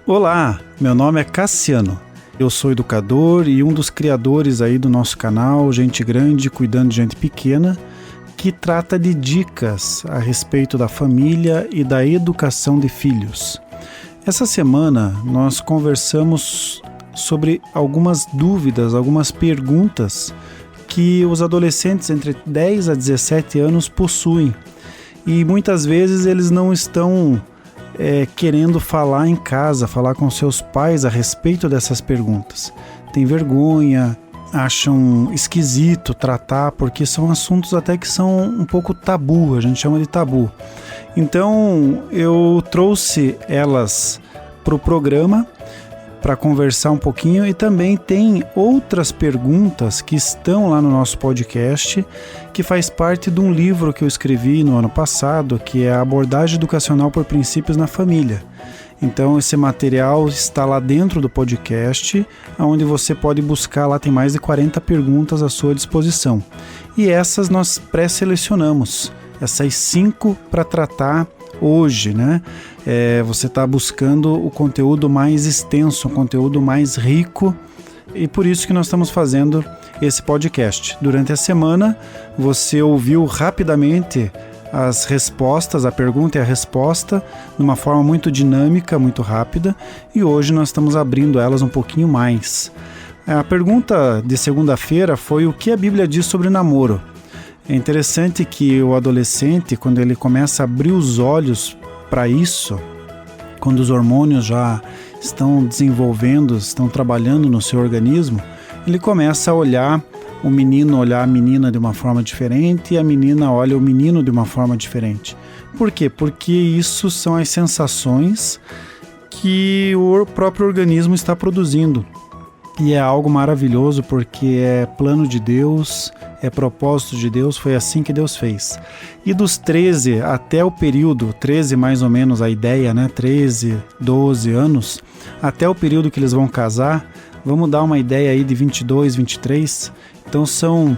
Olá, meu nome é Cassiano. Eu sou educador e um dos criadores aí do nosso canal Gente Grande Cuidando de Gente Pequena, que trata de dicas a respeito da família e da educação de filhos. Essa semana nós conversamos sobre algumas dúvidas, algumas perguntas que os adolescentes entre 10 a 17 anos possuem. E muitas vezes eles não estão querendo falar em casa, falar com seus pais a respeito dessas perguntas. Tem vergonha, acham esquisito tratar, porque são assuntos até que são um pouco tabu, a gente chama de tabu. Então eu trouxe elas para o programa para conversar um pouquinho, e também tem outras perguntas que estão lá no nosso podcast, que faz parte de um livro que eu escrevi no ano passado, que é a Abordagem Educacional por Princípios na Família. Então esse material está lá dentro do podcast, onde você pode buscar, lá tem mais de 40 perguntas à sua disposição. E essas nós pré-selecionamos, essas 5 para tratar hoje, né? Você está buscando o conteúdo mais extenso, um conteúdo mais rico, e por isso que nós estamos fazendo esse podcast. Durante a semana você ouviu rapidamente as respostas, a pergunta e a resposta, de uma forma muito dinâmica, muito rápida, e hoje nós estamos abrindo elas um pouquinho mais. A pergunta de segunda-feira foi: o que a Bíblia diz sobre namoro? É interessante que o adolescente, quando ele começa a abrir os olhos para isso, quando os hormônios já estão desenvolvendo, estão trabalhando no seu organismo, ele começa a olhar o menino, olhar a menina de uma forma diferente, e a menina olha o menino de uma forma diferente. Por quê? Porque isso são as sensações que o próprio organismo está produzindo. E é algo maravilhoso, porque é plano de Deus, é propósito de Deus, foi assim que Deus fez. E dos 13 até o período, 13 mais ou menos a ideia, né? 13, 12 anos, até o período que eles vão casar, vamos dar uma ideia aí de 22, 23. Então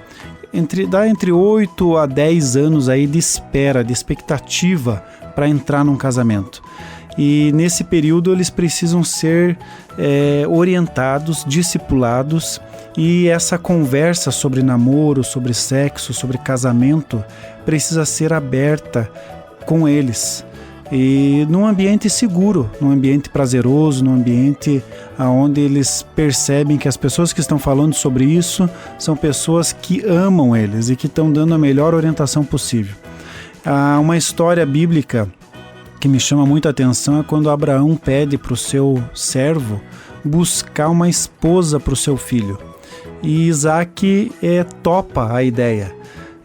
dá entre 8 a 10 anos aí de espera, de expectativa para entrar num casamento. E nesse período eles precisam ser orientados, discipulados, e essa conversa sobre namoro, sobre sexo, sobre casamento precisa ser aberta com eles, e num ambiente seguro, num ambiente prazeroso, num ambiente onde eles percebem que as pessoas que estão falando sobre isso são pessoas que amam eles e que estão dando a melhor orientação possível. Uma história bíblica que me chama muita atenção é quando Abraão pede para o seu servo buscar uma esposa para o seu filho. E Isaac topa a ideia.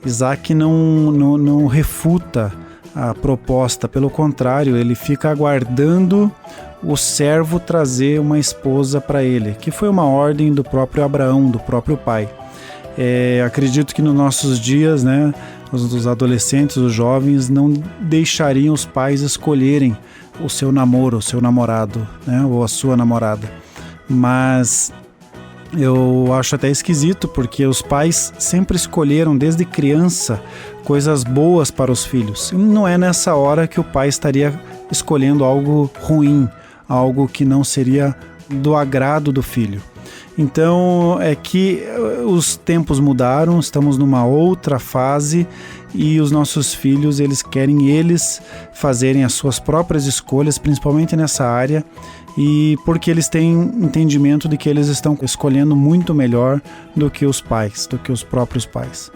Isaac não refuta a proposta, pelo contrário, ele fica aguardando o servo trazer uma esposa para ele, que foi uma ordem do próprio Abraão, do próprio pai. Acredito que nos nossos dias, né, os adolescentes, os jovens não deixariam os pais escolherem o seu namoro, o seu namorado, né, ou a sua namorada. Mas eu acho até esquisito, porque os pais sempre escolheram desde criança coisas boas para os filhos. E não é nessa hora que o pai estaria escolhendo algo ruim, algo que não seria do agrado do filho. Então é que os tempos mudaram, estamos numa outra fase, e os nossos filhos, eles querem fazerem as suas próprias escolhas, principalmente nessa área, e porque eles têm entendimento de que eles estão escolhendo muito melhor do que os pais, do que os próprios pais.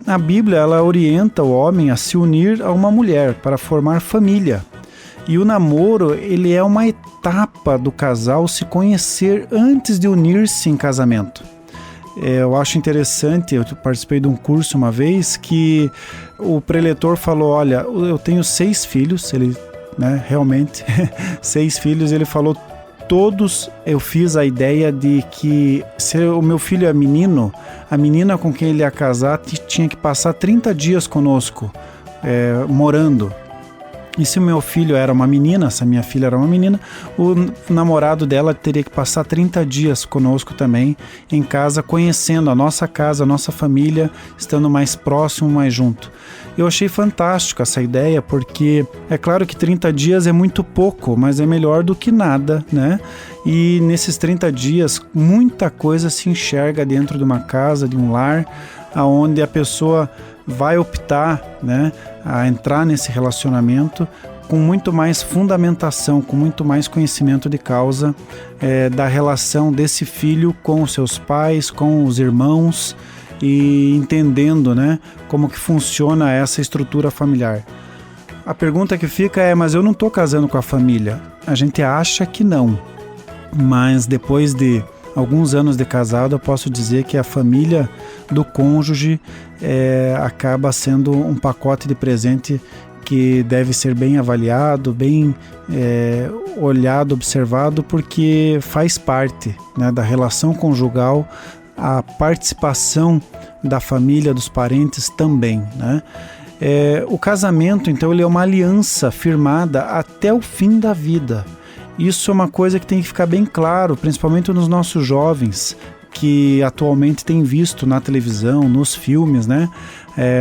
A Bíblia, ela orienta o homem a se unir a uma mulher para formar família. E o namoro, ele é uma etapa do casal se conhecer antes de unir-se em casamento. Eu acho interessante, eu participei de um curso uma vez que o preletor falou: olha, eu tenho 6 filhos, ele, né, realmente, 6 filhos, ele falou: todos eu fiz a ideia de que se o meu filho é menino, a menina com quem ele ia casar tinha que passar 30 dias conosco, morando. E se o meu filho era uma menina, se a minha filha era uma menina, o namorado dela teria que passar 30 dias conosco também em casa, conhecendo a nossa casa, a nossa família, estando mais próximo, mais junto. Eu achei fantástico essa ideia, porque é claro que 30 dias é muito pouco, mas é melhor do que nada, né? E nesses 30 dias, muita coisa se enxerga dentro de uma casa, de um lar, onde a pessoa vai optar, né, a entrar nesse relacionamento com muito mais fundamentação, com muito mais conhecimento de causa da relação desse filho com os seus pais, com os irmãos, e entendendo, né, como que funciona essa estrutura familiar. A pergunta que fica é, mas eu não estou casando com a família. A gente acha que não, mas depois de alguns anos de casado, eu posso dizer que a família do cônjuge acaba sendo um pacote de presente que deve ser bem avaliado, bem olhado, observado, porque faz parte, né, da relação conjugal, a participação da família, dos parentes também, né? O casamento, então, ele é uma aliança firmada até o fim da vida. Isso é uma coisa que tem que ficar bem claro, principalmente nos nossos jovens, que atualmente têm visto na televisão, nos filmes, né?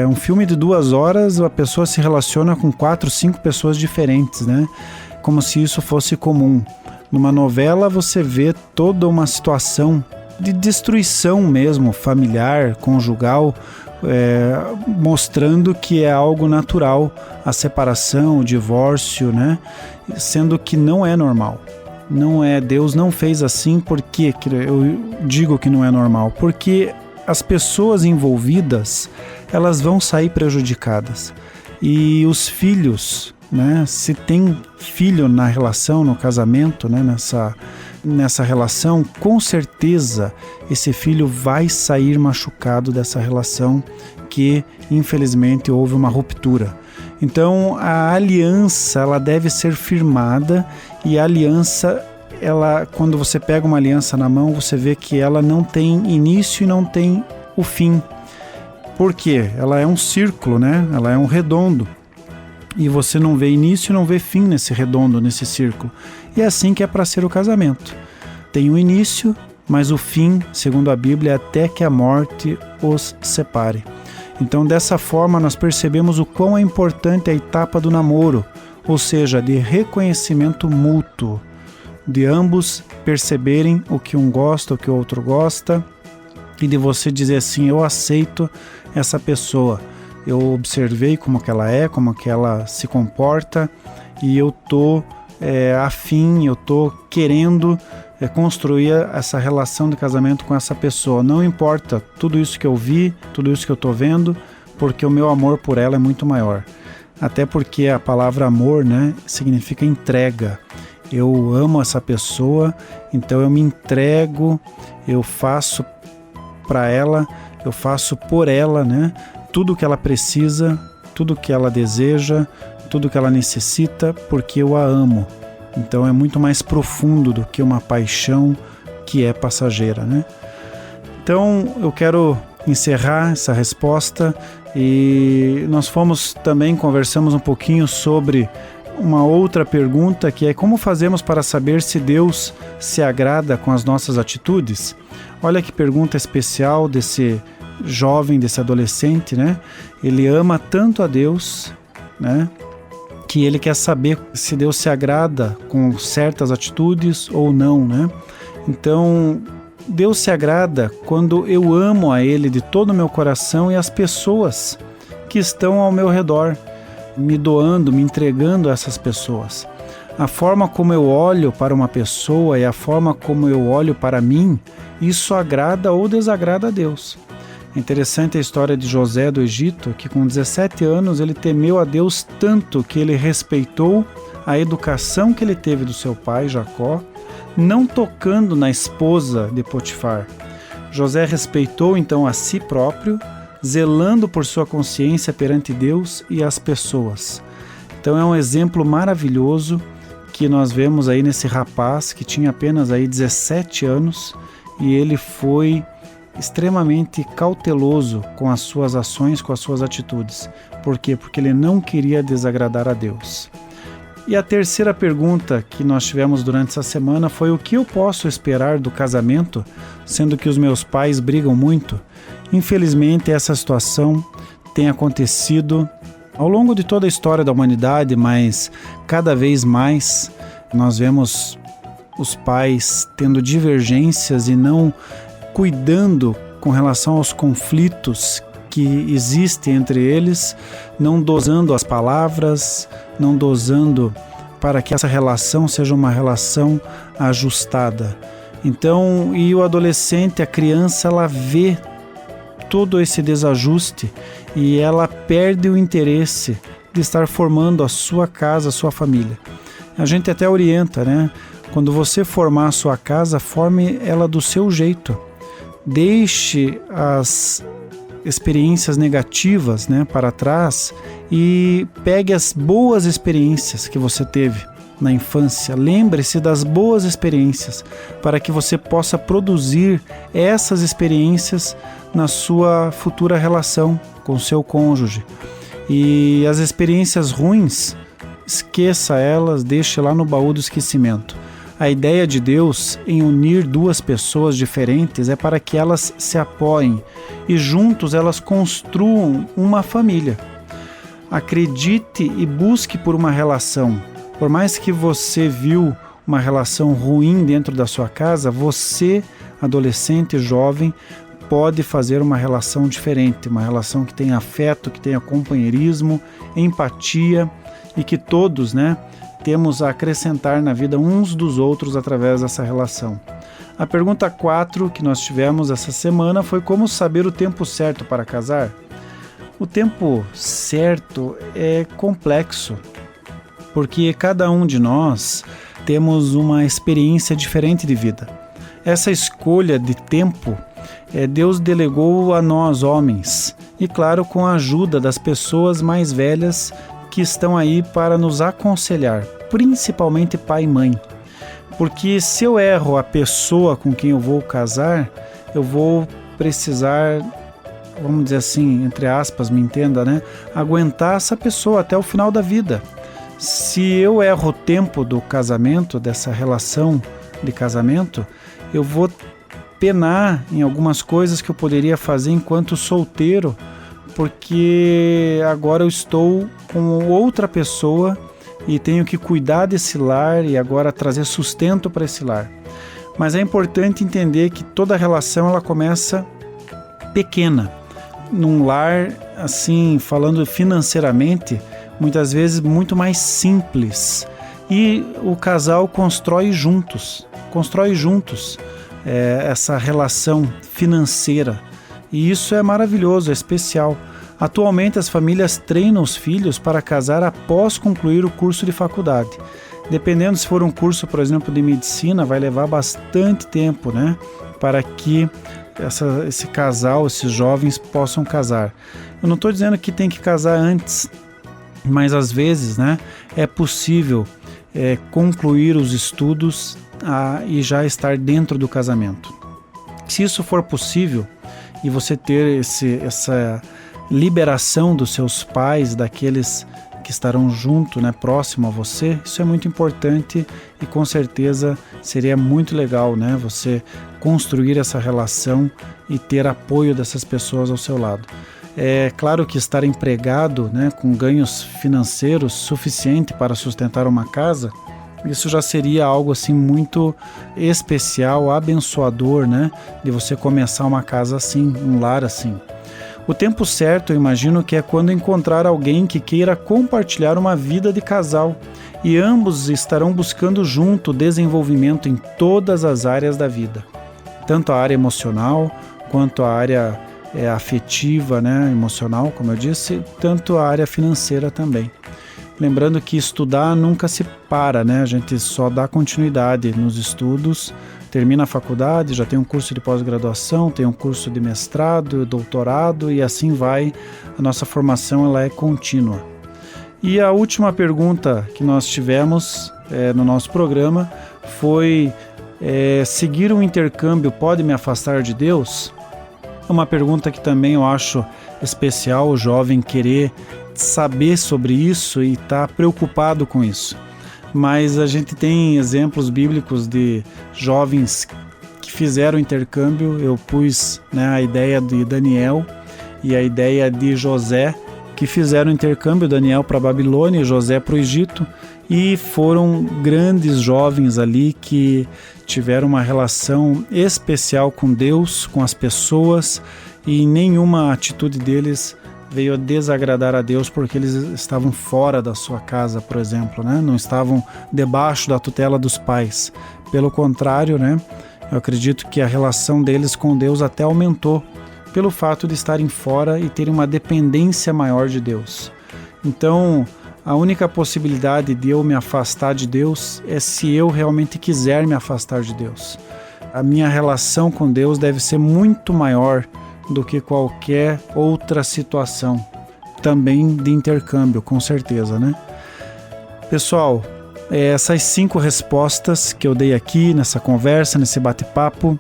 Um filme de 2 horas, a pessoa se relaciona com 4, 5 pessoas diferentes, né? Como se isso fosse comum. Numa novela, você vê toda uma situação de destruição mesmo, familiar, conjugal, mostrando que é algo natural a separação, o divórcio, né? Sendo que não é normal. Não é, Deus não fez assim. Por que eu digo que não é normal? Porque as pessoas envolvidas, elas vão sair prejudicadas. E os filhos, né? Se tem filho na relação, no casamento, né? Nessa relação, com certeza esse filho vai sair machucado dessa relação que, infelizmente, houve uma ruptura. Então, a aliança, ela deve ser firmada, e a aliança, quando você pega uma aliança na mão, você vê que ela não tem início e não tem o fim. Por quê? Ela é um círculo, né? Ela é um redondo. E você não vê início e não vê fim nesse redondo, nesse círculo. E é assim que é para ser o casamento. Tem o início, mas o fim, segundo a Bíblia, é até que a morte os separe. Então, dessa forma, nós percebemos o quão é importante a etapa do namoro, ou seja, de reconhecimento mútuo, de ambos perceberem o que um gosta, o que o outro gosta, e de você dizer assim, eu aceito essa pessoa. Eu observei como que ela é, como que ela se comporta, e eu estou afim, eu estou querendo construir essa relação de casamento com essa pessoa. Não importa tudo isso que eu vi, tudo isso que eu estou vendo, porque o meu amor por ela é muito maior. Até porque a palavra amor, né, significa entrega. Eu amo essa pessoa, então eu me entrego, eu faço para ela, eu faço por ela, né? Tudo que ela precisa, tudo que ela deseja, tudo que ela necessita, porque eu a amo. Então é muito mais profundo do que uma paixão que é passageira, né? Então eu quero encerrar essa resposta, e nós conversamos um pouquinho sobre uma outra pergunta, que é como fazemos para saber se Deus se agrada com as nossas atitudes? Olha que pergunta especial desse jovem, desse adolescente, né? Ele ama tanto a Deus, né, que ele quer saber se Deus se agrada com certas atitudes ou não, né? Então, Deus se agrada quando eu amo a Ele de todo o meu coração e as pessoas que estão ao meu redor, me doando, me entregando a essas pessoas. A forma como eu olho para uma pessoa e a forma como eu olho para mim, isso agrada ou desagrada a Deus. É interessante a história de José do Egito, que com 17 anos ele temeu a Deus tanto que ele respeitou a educação que ele teve do seu pai, Jacó, não tocando na esposa de Potifar. José respeitou então a si próprio, zelando por sua consciência perante Deus e as pessoas. Então é um exemplo maravilhoso que nós vemos aí nesse rapaz que tinha apenas aí 17 anos, e ele foi extremamente cauteloso com as suas ações, com as suas atitudes. Por quê? Porque ele não queria desagradar a Deus. E a terceira pergunta que nós tivemos durante essa semana foi: o que eu posso esperar do casamento, sendo que os meus pais brigam muito? Infelizmente, essa situação tem acontecido ao longo de toda a história da humanidade, mas cada vez mais nós vemos os pais tendo divergências e não cuidando com relação aos conflitos que existem entre eles, não dosando as palavras, não dosando para que essa relação seja uma relação ajustada. Então, e o adolescente, a criança, ela vê todo esse desajuste e ela perde o interesse de estar formando a sua casa, a sua família. A gente até orienta, né? Quando você formar a sua casa, forme ela do seu jeito. Deixe as experiências negativas, né, para trás e pegue as boas experiências que você teve na infância. Lembre-se das boas experiências para que você possa produzir essas experiências na sua futura relação com seu cônjuge. E as experiências ruins, esqueça elas, deixe lá no baú do esquecimento. A ideia de Deus em unir duas pessoas diferentes é para que elas se apoiem e juntos elas construam uma família. Acredite e busque por uma relação. Por mais que você viu uma relação ruim dentro da sua casa, você, adolescente, jovem, pode fazer uma relação diferente, uma relação que tenha afeto, que tenha companheirismo, empatia e que todos, né, temos a acrescentar na vida uns dos outros através dessa relação. A pergunta 4 que nós tivemos essa semana foi: como saber o tempo certo para casar? O tempo certo é complexo, porque cada um de nós temos uma experiência diferente de vida. Essa escolha de tempo, Deus delegou a nós, homens, e claro, com a ajuda das pessoas mais velhas que estão aí para nos aconselhar, principalmente pai e mãe. Porque se eu erro a pessoa com quem eu vou casar, eu vou precisar, vamos dizer assim, entre aspas, me entenda, né? Aguentar essa pessoa até o final da vida. Se eu erro o tempo do casamento, dessa relação de casamento, eu vou penar em algumas coisas que eu poderia fazer enquanto solteiro, porque agora eu estou com outra pessoa e tenho que cuidar desse lar e agora trazer sustento para esse lar. Mas é importante entender que toda relação ela começa pequena. Num lar, assim, falando financeiramente, muitas vezes muito mais simples. E o casal constrói juntos essa relação financeira. E isso é maravilhoso, é especial. Atualmente as famílias treinam os filhos para casar após concluir o curso de faculdade. Dependendo se for um curso, por exemplo, de medicina, vai levar bastante tempo, né? Para que esse casal, esses jovens possam casar. Eu não estou dizendo que tem que casar antes, mas às vezes, né, é possível concluir os estudos e já estar dentro do casamento. Se isso for possível, e você ter essa liberação dos seus pais, daqueles que estarão junto, né, próximo a você, isso é muito importante e com certeza seria muito legal, né, você construir essa relação e ter apoio dessas pessoas ao seu lado. É claro que estar empregado, né, com ganhos financeiros suficiente para sustentar uma casa, isso já seria algo assim muito especial, abençoador, né? De você começar uma casa assim, um lar assim. O tempo certo, eu imagino que é quando encontrar alguém que queira compartilhar uma vida de casal e ambos estarão buscando junto o desenvolvimento em todas as áreas da vida. Tanto a área emocional, quanto a área afetiva, né? Emocional, como eu disse, tanto a área financeira também. Lembrando que estudar nunca se para, né? A gente só dá continuidade nos estudos, termina a faculdade, já tem um curso de pós-graduação, tem um curso de mestrado, doutorado e assim vai. A nossa formação ela é contínua. E a última pergunta que nós tivemos no nosso programa foi: seguir um intercâmbio pode me afastar de Deus? É uma pergunta que também eu acho especial o jovem querer saber sobre isso e estar preocupado com isso. Mas a gente tem exemplos bíblicos de jovens que fizeram intercâmbio. Eu pus, a ideia de Daniel e a ideia de José, que fizeram intercâmbio, Daniel para a Babilônia e José para o Egito, e foram grandes jovens ali que tiveram uma relação especial com Deus, com as pessoas, e nenhuma atitude deles veio a desagradar a Deus porque eles estavam fora da sua casa, por exemplo, não estavam debaixo da tutela dos pais. Pelo contrário, eu acredito que a relação deles com Deus até aumentou pelo fato de estarem fora e terem uma dependência maior de Deus. Então, a única possibilidade de eu me afastar de Deus é se eu realmente quiser me afastar de Deus. A minha relação com Deus deve ser muito maior do que qualquer outra situação, também de intercâmbio, com certeza, Pessoal, essas 5 respostas que eu dei aqui nessa conversa, nesse bate-papo,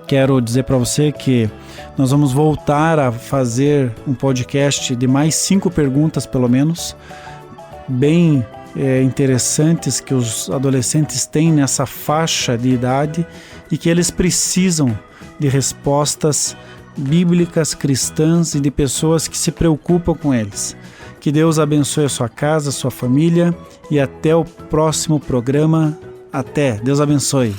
quero dizer para você que nós vamos voltar a fazer um podcast de mais 5 perguntas, pelo menos, bem interessantes que os adolescentes têm nessa faixa de idade e que eles precisam de respostas bíblicas, cristãs e de pessoas que se preocupam com eles. Que Deus abençoe a sua casa, a sua família e até o próximo programa. Até. Deus abençoe.